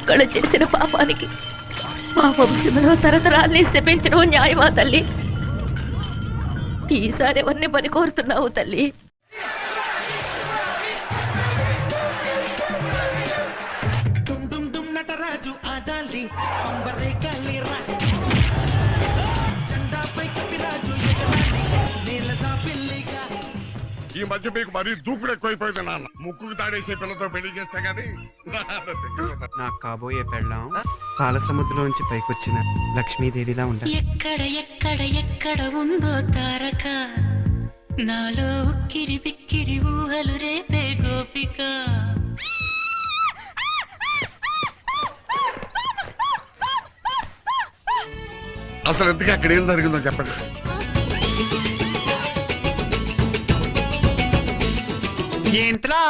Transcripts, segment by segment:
ఒక్కళ్ళు చేసిన పాపానికి మా వంశంలో తరతరాల్ని శపించడం న్యాయమా తల్లి? ఈసారి ఎవరిని పని కోరుతున్నావు తల్లి? ఈ మధ్య మీకు మరీ దూకుడు ఎక్కువైపోయింది నాన్న. ముక్కుకు తాడేసే పిల్లతో పెళ్లి చేస్తే గానీ నాకు కాబోయే పెళ్ళాం పాల సముద్రంలోంచి పైకొచ్చిన లక్ష్మీదేవిలా ఉండాలి. ఎక్కడ ఎక్కడ ఎక్కడ ఉందో తారక, నాలో ఉక్కిరి బిక్కిరి ఊహలు రేపే గోపిక. అసలు ఎందుకు అక్కడ ఏం జరిగిందో చెప్పండి. ఏంట్రా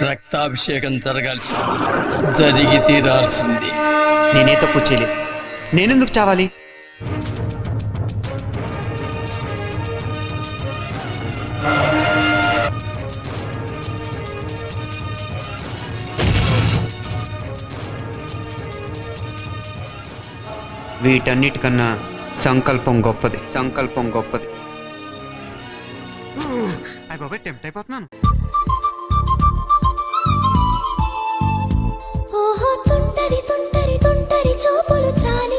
రక్తాభిషేకం జరగాల్సి జరిగి తీరాల్సింది. నేనే తప్పు చేయలేదు, నేనెందుకు చావాలి? వీటన్నిటికన్నా సంకల్పం గొప్పది, సంకల్పం గొప్పది. అయ్య బాబాయ్, టెంప్ట్ అయిపోతున్నాను. ఓహో తుంటరి తుంటరి తుంటరి చూపులు చాలి